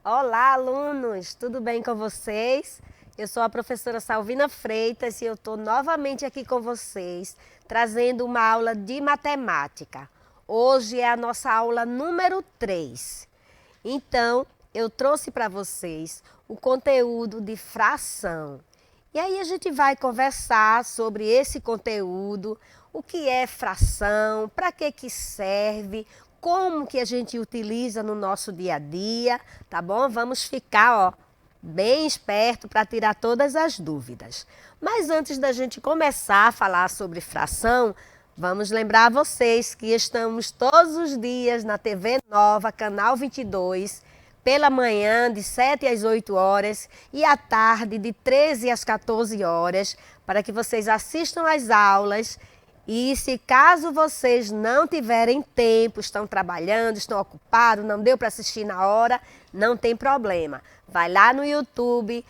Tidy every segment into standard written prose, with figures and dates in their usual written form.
Olá, alunos! Tudo bem com vocês? Eu sou a professora Salvina Freitas e eu estou novamente aqui com vocês, trazendo uma aula de matemática. Hoje é a nossa aula número 3. Então, eu trouxe para vocês o conteúdo de fração. E aí a gente vai conversar sobre esse conteúdo, o que é fração, para que serve, como que a gente utiliza no nosso dia a dia, tá bom? Vamos ficar, bem esperto para tirar todas as dúvidas. Mas antes da gente começar a falar sobre fração, vamos lembrar vocês que estamos todos os dias na TV Nova, canal 22, pela manhã de 7 às 8 horas e à tarde de 13 às 14 horas, para que vocês assistam às aulas. E se caso vocês não tiverem tempo, estão trabalhando, estão ocupados, não deu para assistir na hora, não tem problema. Vai lá no YouTube,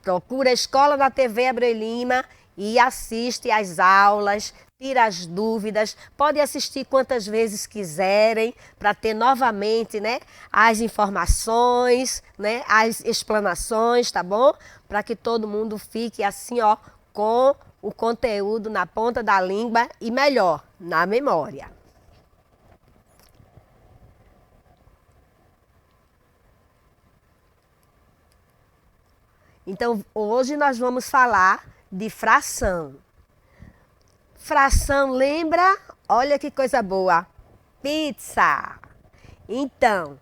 procura a Escola da TV Abreu Lima e assiste às aulas, tira as dúvidas, pode assistir quantas vezes quiserem para ter novamente, as informações, as explanações, tá bom? Para que todo mundo fique assim, com o conteúdo na ponta da língua e melhor, na memória. Então, hoje nós vamos falar de fração. Fração lembra? Olha que coisa boa! Pizza! Então,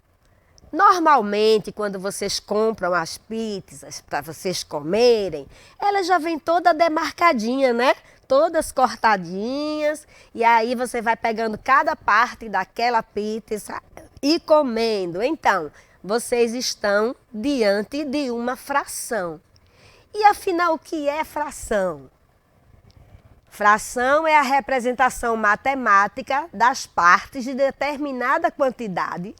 normalmente, quando vocês compram as pizzas para vocês comerem, elas já vêm toda demarcadinha, né? Todas cortadinhas. E aí você vai pegando cada parte daquela pizza e comendo. Então, vocês estão diante de uma fração. E afinal, o que é fração? Fração é a representação matemática das partes de determinada quantidade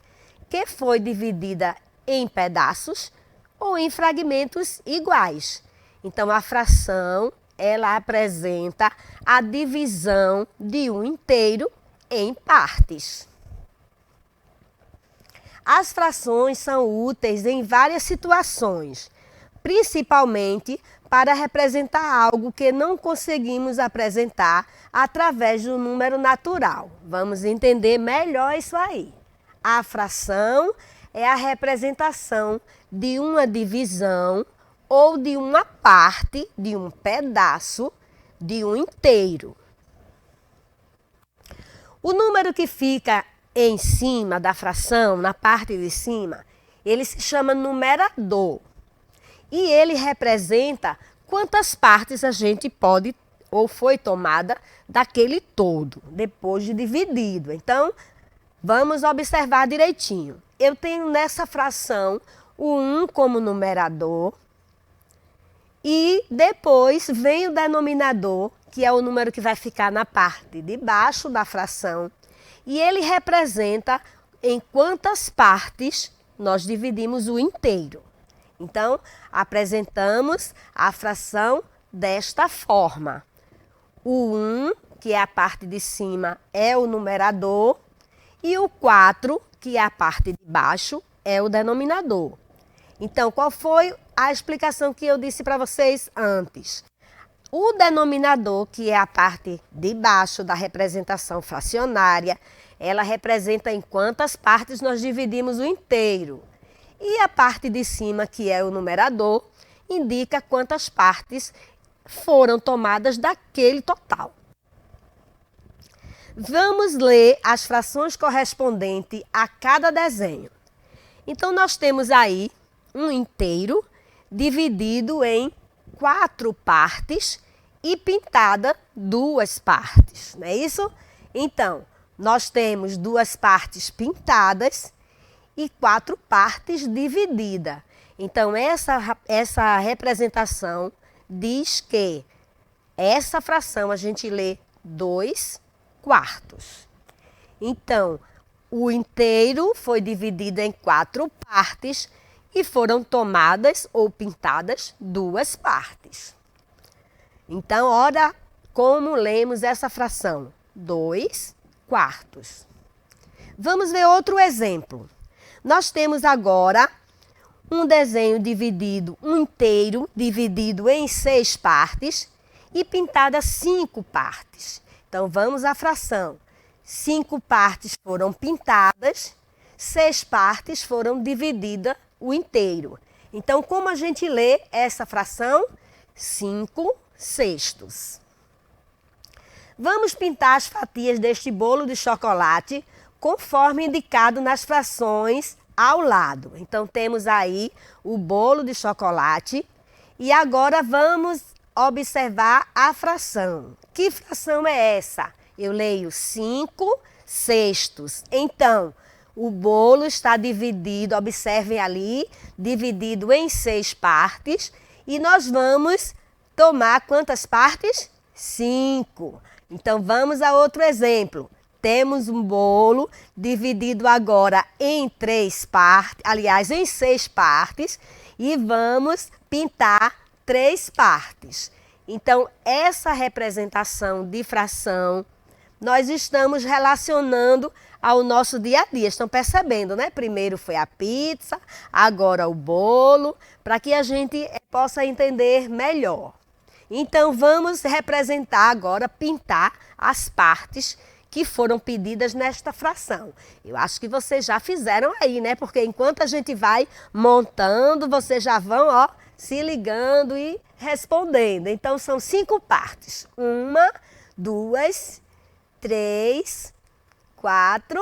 que foi dividida em pedaços ou em fragmentos iguais. Então, a fração, ela apresenta a divisão de um inteiro em partes. As frações são úteis em várias situações, principalmente para representar algo que não conseguimos apresentar através do número natural. Vamos entender melhor isso aí. A fração é a representação de uma divisão ou de uma parte, de um pedaço, de um inteiro. O número que fica em cima da fração, na parte de cima, ele se chama numerador. E ele representa quantas partes a gente pode ou foi tomada daquele todo, depois de dividido. Então, vamos observar direitinho. Eu tenho nessa fração o 1 como numerador e depois vem o denominador, que é o número que vai ficar na parte de baixo da fração, e ele representa em quantas partes nós dividimos o inteiro. Então, apresentamos a fração desta forma. O 1, que é a parte de cima, é o numerador, e o 4, que é a parte de baixo, é o denominador. Então, qual foi a explicação que eu disse para vocês antes? O denominador, que é a parte de baixo da representação fracionária, ela representa em quantas partes nós dividimos o inteiro. E a parte de cima, que é o numerador, indica quantas partes foram tomadas daquele total. Vamos ler as frações correspondentes a cada desenho. Então, nós temos aí um inteiro dividido em 4 partes e pintada 2 partes, não é isso? Então, nós temos 2 partes pintadas e 4 partes divididas. Então, essa representação diz que essa fração a gente lê 2 quartos. Então, o inteiro foi dividido em 4 partes e foram tomadas ou pintadas 2 partes. Então, olha como lemos essa fração: 2 quartos. Vamos ver outro exemplo. Nós temos agora um desenho dividido, um inteiro, dividido em 6 partes e pintada 5 partes. Então, vamos à fração. 5 partes foram pintadas, 6 partes foram divididas o inteiro. Então, como a gente lê essa fração? 5/6. Vamos pintar as fatias deste bolo de chocolate conforme indicado nas frações ao lado. Então, temos aí o bolo de chocolate e agora vamos observar a fração. Que fração é essa? Eu leio 5/6. Então, o bolo está dividido, observem ali, dividido em 6 partes e nós vamos tomar quantas partes? 5. Então, vamos a outro exemplo. Temos um bolo dividido agora em 3 partes, aliás, em 6 partes, e vamos pintar 3 partes. Então, essa representação de fração, nós estamos relacionando ao nosso dia a dia. Estão percebendo, né? Primeiro foi a pizza, agora o bolo, para que a gente possa entender melhor. Então, vamos representar agora, pintar as partes que foram pedidas nesta fração. Eu acho que vocês já fizeram aí, né? Porque enquanto a gente vai montando, vocês já vão, ó, se ligando e respondendo. Então, são 5 partes. 1, 2, 3, 4,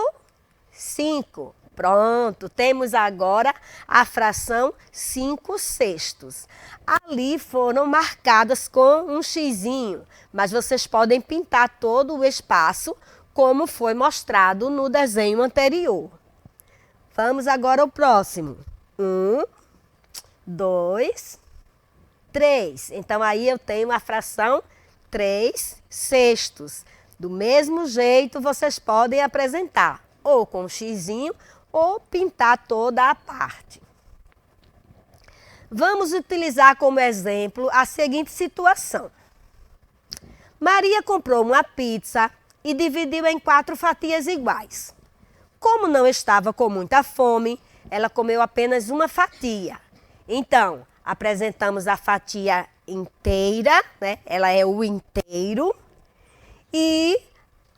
5. Pronto, temos agora a fração 5/6. Ali foram marcadas com um xizinho, mas vocês podem pintar todo o espaço como foi mostrado no desenho anterior. Vamos agora ao próximo. 1, 2, 3. Então, aí eu tenho a fração 3/6. Do mesmo jeito, vocês podem apresentar, ou com um xizinho, ou pintar toda a parte. Vamos utilizar como exemplo a seguinte situação. Maria comprou uma pizza e dividiu em 4 fatias iguais. Como não estava com muita fome, ela comeu apenas uma fatia. Então, apresentamos a fatia inteira, né? Ela é o inteiro, e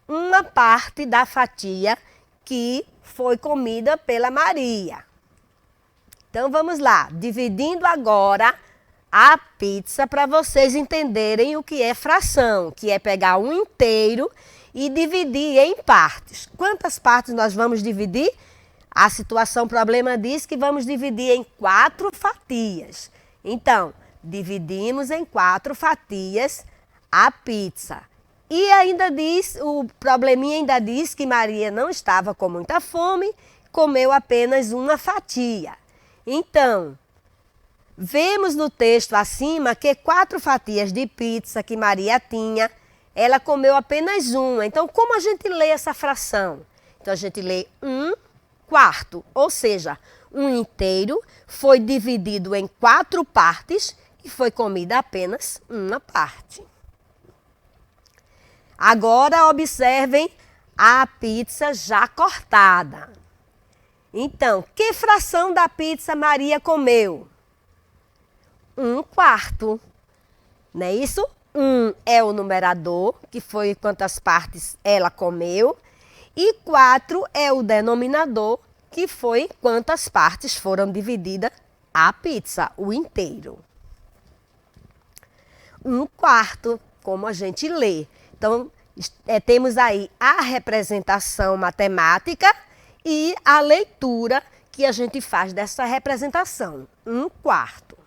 uma parte da fatia que foi comida pela Maria. Então, vamos lá, dividindo agora a pizza para vocês entenderem o que é fração, que é pegar um inteiro e dividir em partes. Quantas partes nós vamos dividir? A situação problema diz que vamos dividir em 4 fatias. Então, dividimos em 4 fatias a pizza. E ainda diz, o probleminha ainda diz que Maria não estava com muita fome, comeu apenas uma fatia. Então, vemos no texto acima que 4 fatias de pizza que Maria tinha, ela comeu apenas uma. Então, como a gente lê essa fração? Então, a gente lê 1/4, ou seja, um inteiro foi dividido em 4 partes e foi comida apenas uma parte. Agora, observem a pizza já cortada. Então, que fração da pizza Maria comeu? 1/4. Não é isso? 1 é o numerador, que foi quantas partes ela comeu, e 4 é o denominador, que foi quantas partes foram divididas a pizza, o inteiro. 1/4, como a gente lê. Então, temos aí a representação matemática e a leitura que a gente faz dessa representação, 1/4.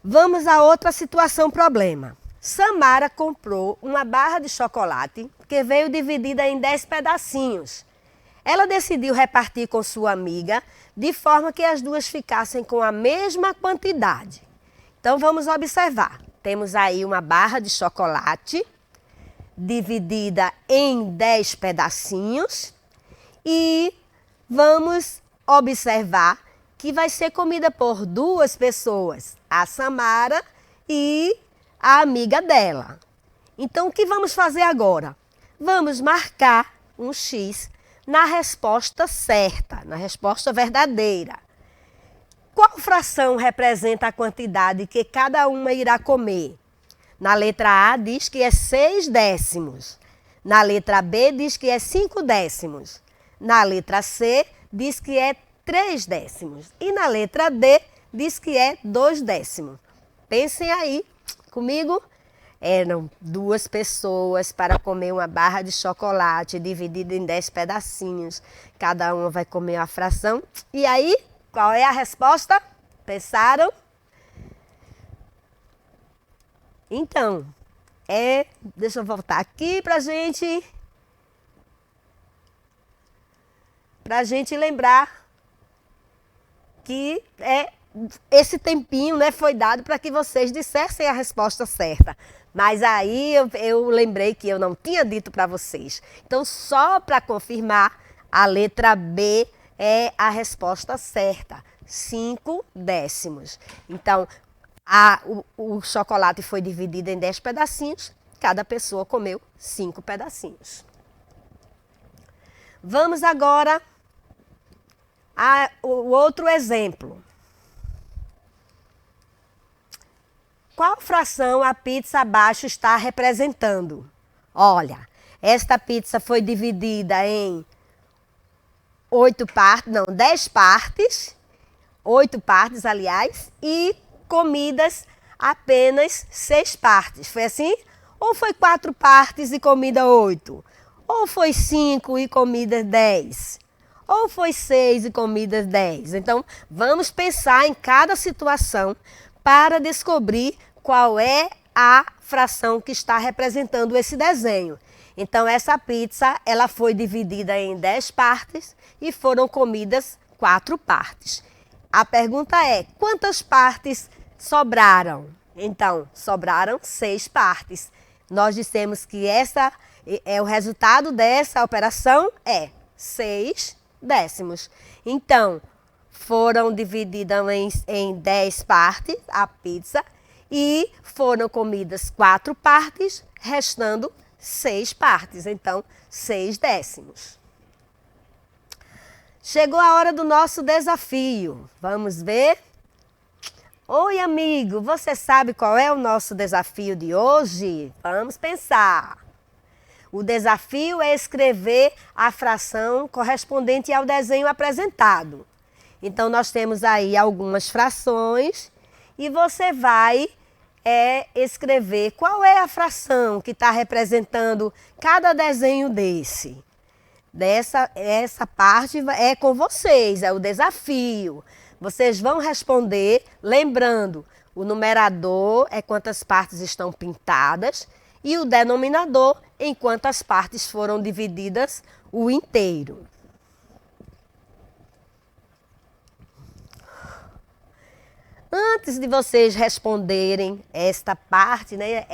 Vamos a outra situação problema. Samara comprou uma barra de chocolate que veio dividida em 10 pedacinhos. Ela decidiu repartir com sua amiga de forma que as duas ficassem com a mesma quantidade. Então, vamos observar. Temos aí uma barra de chocolate dividida em 10 pedacinhos e vamos observar que vai ser comida por 2 pessoas, a Samara e a amiga dela. Então, o que vamos fazer agora? Vamos marcar um X na resposta certa, na resposta verdadeira. Qual fração representa a quantidade que cada uma irá comer? Na letra A diz que é 6 décimos. Na letra B diz que é 5 décimos. Na letra C diz que é 3 décimos. E na letra D diz que é 2 décimos. Pensem aí comigo. Eram 2 pessoas para comer uma barra de chocolate dividida em 10 pedacinhos. Cada uma vai comer uma fração. E aí, qual é a resposta? Pensaram? Então, deixa eu voltar aqui pra gente lembrar que esse tempinho, né, foi dado para que vocês dissessem a resposta certa. Mas aí eu lembrei que eu não tinha dito para vocês. Então, só para confirmar, a letra B é a resposta certa, 5 décimos. Então, o chocolate foi dividido em 10 pedacinhos, cada pessoa comeu 5 pedacinhos. Vamos agora ao outro exemplo. Qual fração a pizza abaixo está representando? Olha, esta pizza foi dividida em 10 partes, 8 partes, aliás, e comidas apenas 6 partes. Foi assim? Ou foi 4 partes e comida 8? Ou foi 5 e comida 10? Ou foi 6 e comida 10? Então, vamos pensar em cada situação para descobrir qual é a fração que está representando esse desenho. Então, essa pizza, ela foi dividida em 10 partes e foram comidas 4 partes. A pergunta é, quantas partes sobraram? Então, sobraram 6 partes. Nós dissemos que o resultado dessa operação é 6 décimos. Então, foram divididas em 10 partes a pizza e foram comidas 4 partes, restando 6 partes. Então, 6 décimos. Chegou a hora do nosso desafio. Vamos ver? Oi, amigo, você sabe qual é o nosso desafio de hoje? Vamos pensar. O desafio é escrever a fração correspondente ao desenho apresentado. Então, nós temos aí algumas frações e você vai escrever qual é a fração que está representando cada desenho desse. Essa parte é com vocês, é o desafio. Vocês vão responder, lembrando, o numerador é quantas partes estão pintadas e o denominador em quantas partes foram divididas o inteiro. Antes de vocês responderem esta parte, né,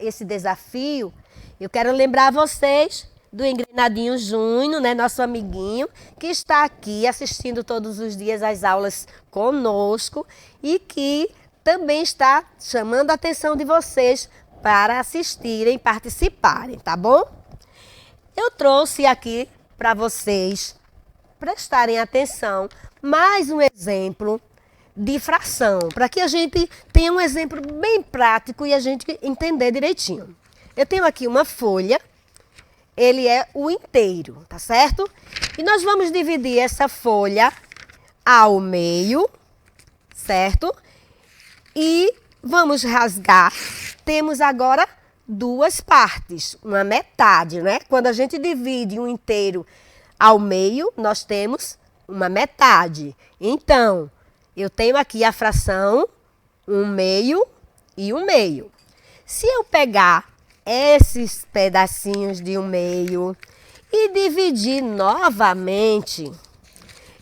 esse desafio, eu quero lembrar vocês do Engrenadinho Júnior, né, nosso amiguinho, que está aqui assistindo todos os dias às aulas conosco e que também está chamando a atenção de vocês para assistirem, participarem, tá bom? Eu trouxe aqui para vocês prestarem atenção mais um exemplo de fração, para que a gente tenha um exemplo bem prático e a gente entender direitinho. Eu tenho aqui uma folha. Ele é o inteiro, tá certo? E nós vamos dividir essa folha ao meio, certo? E vamos rasgar. Temos agora 2 partes, uma metade, né? Quando a gente divide um inteiro ao meio, nós temos uma metade. Então, eu tenho aqui a fração 1/2 e 1/2. Se eu pegar esses pedacinhos de 1/2 e dividir novamente,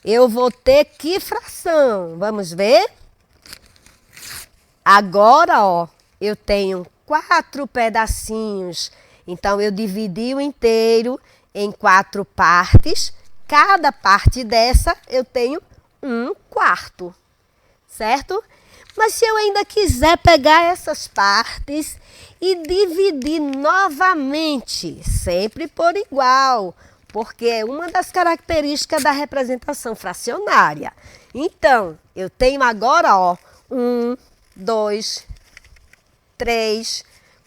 eu vou ter que fração? Vamos ver? Agora, ó, eu tenho 4 pedacinhos. Então, eu dividi o inteiro em 4 partes. Cada parte dessa eu tenho 1/4, certo? Mas se eu ainda quiser pegar essas partes e dividir novamente, sempre por igual, porque é uma das características da representação fracionária. Então, eu tenho agora, ó, 1, 2, 3,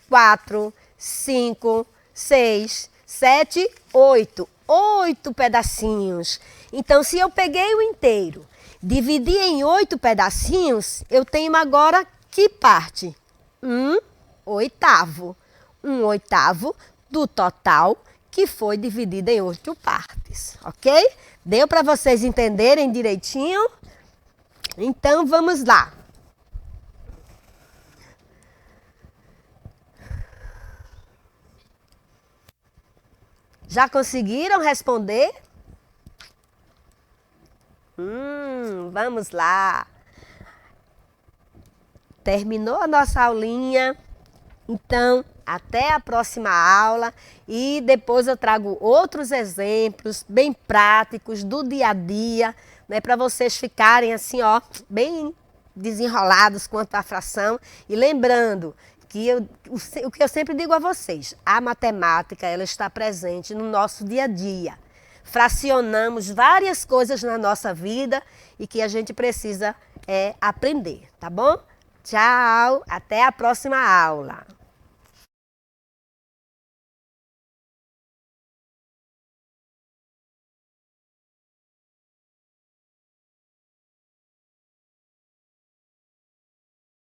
4, 5, 6, 7, 8. 8 pedacinhos. Então, se eu peguei o inteiro, dividi em 8 pedacinhos, eu tenho agora que parte? 1/8. 1/8 do total que foi dividido em 8 partes, ok? Deu para vocês entenderem direitinho? Então, vamos lá. Já conseguiram responder? Vamos lá. Terminou a nossa aulinha. Então, até a próxima aula e depois eu trago outros exemplos bem práticos do dia a dia, né, para vocês ficarem assim, ó, bem desenrolados quanto à fração. E lembrando que o que eu sempre digo a vocês, a matemática, ela está presente no nosso dia a dia. Fracionamos várias coisas na nossa vida e que a gente precisa aprender, tá bom? Tchau, até a próxima aula.